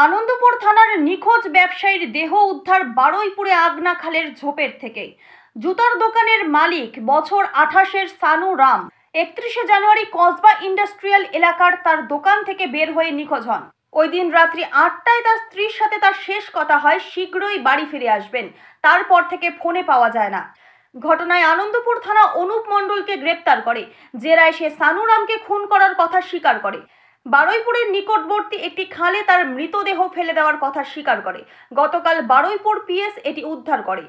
আনন্দপুর থানার নিখোঁজ ব্যবসায়ীর দেহ উদ্ধার বারুইপুরে আগনা খালের ঝোপের থেকে। জুতার দোকানের মালিক বছর 28-এর সানু রাম 31শে জানুয়ারি কসবা ইন্ডাস্ট্রিয়াল এলাকার তার দোকান থেকে বের হয়ে নিখোঁজ হন। ওই দিন রাত্রি 8টায় তার স্ত্রীর সাথে তার শেষ কথা হয়, শীঘ্রই বাড়ি ফিরে আসবেন। তারপর থেকে ফোনে পাওয়া যায় না। ঘটনায় আনন্দপুর থানা অনুপ মণ্ডলকে গ্রেপ্তার করে। জেরায় সে সানু রামকে খুন করার কথা স্বীকার করে। বারুইপুরের নিকটবর্তী একটি খালে তার মৃতদেহ ফেলে দেওয়ার কথা স্বীকার করে। গতকাল বারুইপুর পিএস এটি উদ্ধার করে।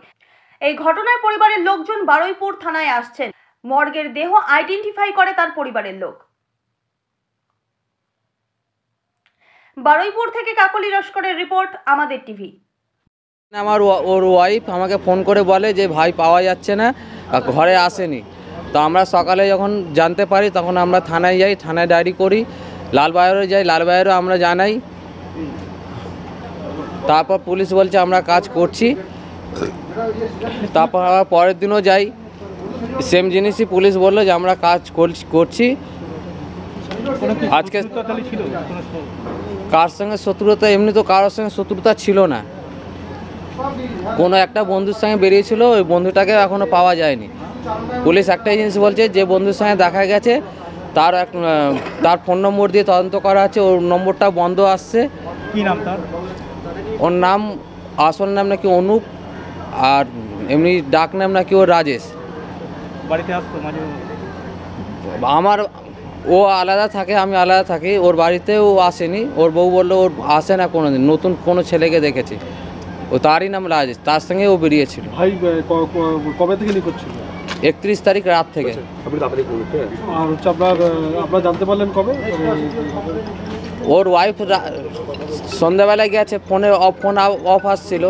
এই ঘটনায় পরিবারের লোকজন বারুইপুর থানায় আসছেন। মর্গের দেহ আইডেন্টিফাই করে তার পরিবারের লোক। বারুইপুর থেকে কাকলি লস্করের রিপোর্ট, আমাদের টিভি। আমার ওর ওয়াইফ আমাকে ফোন করে বলে যে ভাই পাওয়া যাচ্ছে না, ঘরে আসেনি। তো আমরা সকালে যখন জানতে পারি তখন আমরা থানায় যাই, থানায় ডায়েরি করি, লালবাজারে যাই, লালবাজারেও আমরা জানাই। তারপর পুলিশ বলছে আমরা কাজ করছি। তারপর আবার পরের দিনও যাই, সেম জিনিসই পুলিশ বললো যে আমরা কাজ করছি। আজকে কার সঙ্গে শত্রুতা, এমনি তো কারোর সঙ্গে শত্রুতা ছিল না, কোনো একটা বন্ধুর সঙ্গে বেরিয়েছিল, ওই বন্ধুটাকে এখনও পাওয়া যায়নি। পুলিশ একটাই জিনিস বলছে, যে বন্ধুর সঙ্গে দেখা গেছে তার ফোন নম্বর দিয়ে তদন্ত করা আছে, ওর নম্বরটা বন্ধ আসছে। কি নাম তার? ওর নাম, আসল নাম নাকি অনুপ, আর এমনি ডাক নাম নাকি ওর রাজেশ। বাড়িতে আসতো মাঝে? আমার ও আলাদা থাকে, আমি আলাদা থাকি। ওর বাড়িতেও আসেনি, ওর বউ বললো ওর আসে না কোনো দিন, নতুন কোনো ছেলেকে দেখেছে। ও তারই নাম রাজেশ, তার সঙ্গে ও বেরিয়েছিল। ভাই কবে থেকে নিখোঁজ ছিল? 31 তারিখ রাত থেকে। আর হচ্ছে আপনারা জানতে পারলেন কবে? ওর ওয়াইফ সন্ধ্যাবেলায় গেছে, ফোন অফ আসছিল।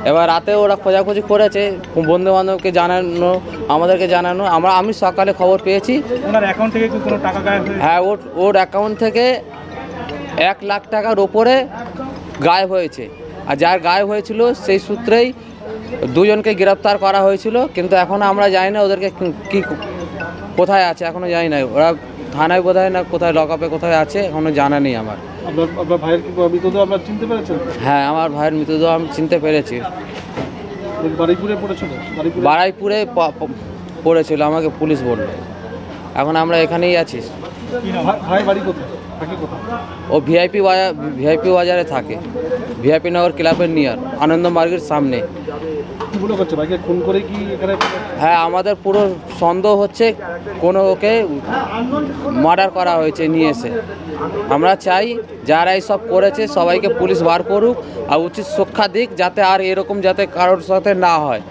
এবার রাতে ওরা খোঁজাখুঁজি করেছে, বন্ধু বান্ধবকে জানানো, আমাদেরকে জানানো। আমি সকালে খবর পেয়েছি। ওনার অ্যাকাউন্ট থেকে কি কোনো টাকা গায়েব হয়েছে? হ্যাঁ, ওর অ্যাকাউন্ট থেকে 1 লাখ টাকার ওপরে গায়েব হয়েছে। আর যার গায়েব হয়েছিল সেই সূত্রেই দুজনকে গ্রেপ্তার করা হয়েছিল, কিন্তু এখনও আমরা জানি না ওদেরকে কি কোথায় আছে, এখনও জানি না। ওরা থানায় বোধহয় না কোথায় লকআপে কোথায় আছে, এখনও জানা নেই আমার। আপনার ভাইয়ের মৃতদেহ আপনারা চিনতে পেরেছেন? হ্যাঁ, আমার ভাইয়ের মৃতদেহ আমি চিনতে পেরেছি। বারুইপুরে পড়েছিল? বারুইপুরে পড়েছিল, আমাকে পুলিশ বলল। এখন আমরা এখানেই আছি। ভাই বাড়ি কোথায় থাকে? কোথায়? ও ভিআইপি বাজারে থাকে, ভিআইপি নগর ক্লাবের নিয়ার, আনন্দ মার্গের সামনে। কি মনে করছে ভাইকে খুন করে কি এখানে? হ্যাঁ, আমাদের পুরো সন্দেহ হচ্ছে কোনো ওকে মার্ডার করা হয়েছে নিয়ে এসে। আমরা চাই যারা এইসব করেছে সবাইকে পুলিশ বার করুক আর উচিত শিক্ষা দিক, যাতে আর এরকম যাতে কারোর সাথে না হয়।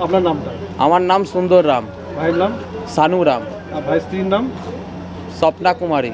আপনার নামটা? আমার নাম সুন্দর রাম। ভাইয়ের নাম? সানু রাম। আর ভাই স্ত্রীর নাম? স্বপ্না কুমারী।